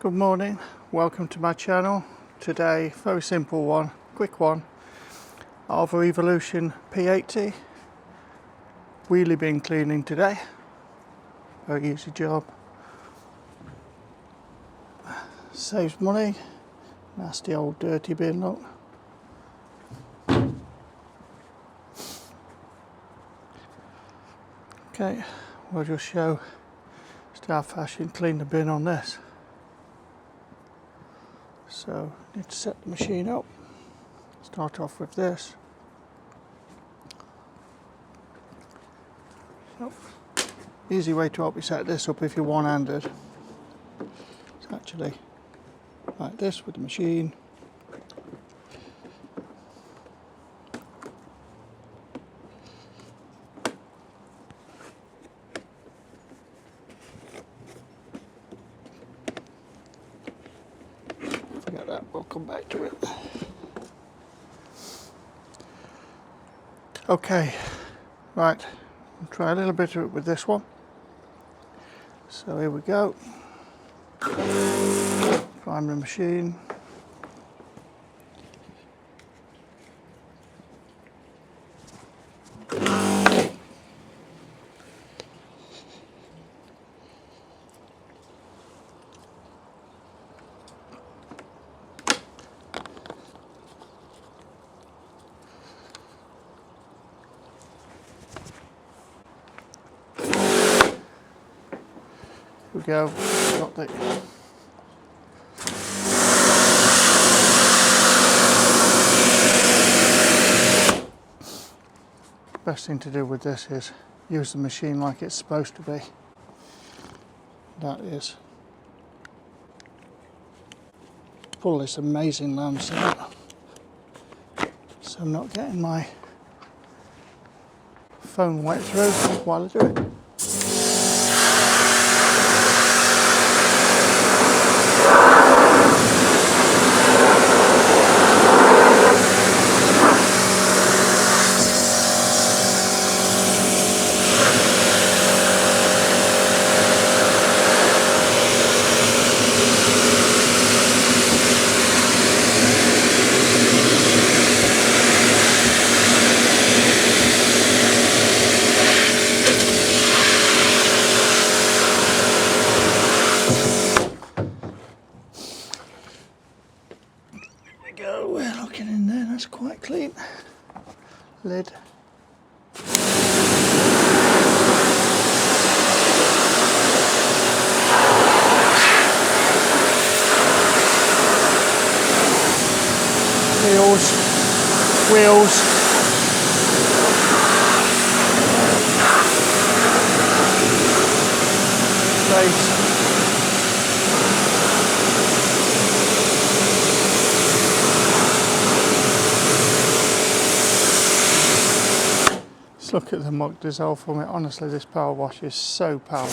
Good morning, welcome to my channel. Today, very simple one, quick one. AVA Evolution P80 wheelie bin cleaning today. Very easy job. Saves money. Nasty old dirty bin, look. Okay, we'll just show start fashion clean the bin on this. So, need to set the machine up. Start off with this. So, easy way to help you set this up if you're one-handed. It's actually like this with the machine. Forget that, we'll come back to it. Okay, right, I'll try a little bit of it with this one. So here we go. Prime the machine. Here we go. Got the best thing to do with this is use the machine like it's supposed to be. That is pull this amazing lance out, so I'm not getting my phone wet through while I do it. We're looking in there, that's quite clean. Lid. Wheels. Base. Look at the muck dissolve from it. Honestly, this power wash is so powerful.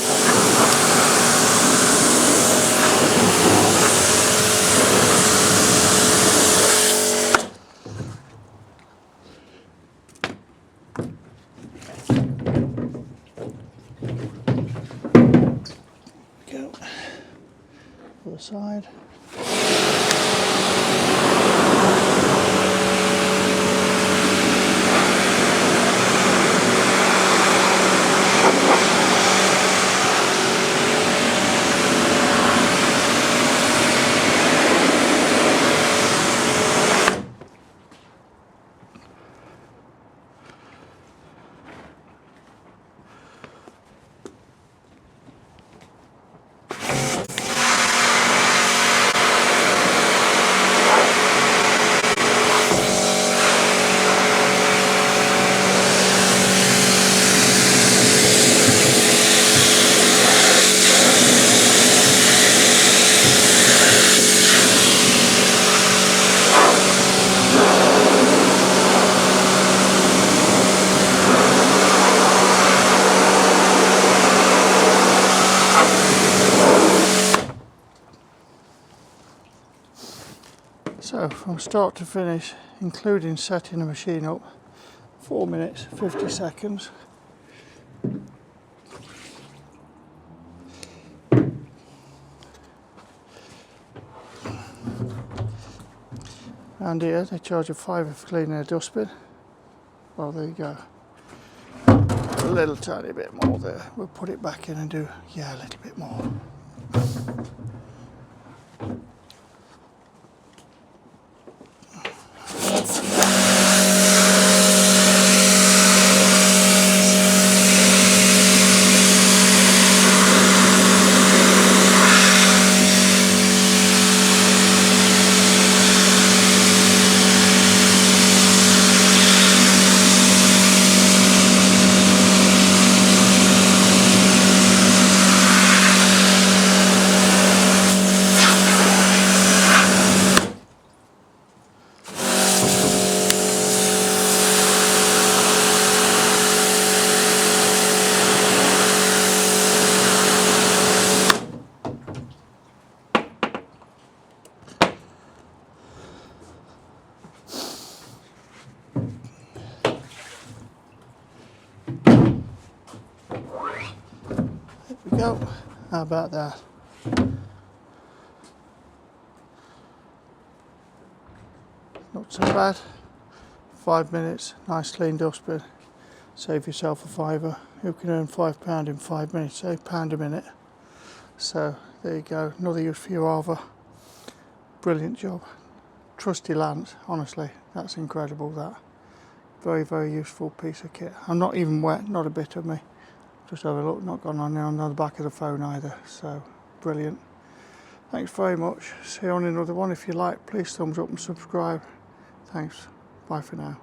Go. Other side. So from start to finish, including setting the machine up, 4 minutes 50 seconds. And here they charge a £5 for cleaning a dustbin. Well, there you go. A little tiny bit more there. We'll put it back in and do, yeah, a little bit more. Go. How about that? Not so bad. 5 minutes, nice clean dustbin. Save yourself a £5. Who can earn £5 in 5 minutes? Save £1 a minute. So there you go. Another use for your AVA. Brilliant job. Trusty lance. Honestly, that's incredible. That very, very useful piece of kit. I'm not even wet. Not a bit of me. Just have a look, not gone on there on the back of the phone either, so brilliant. Thanks very much. See you on another one. If you like, please thumbs up and subscribe. Thanks. Bye for now.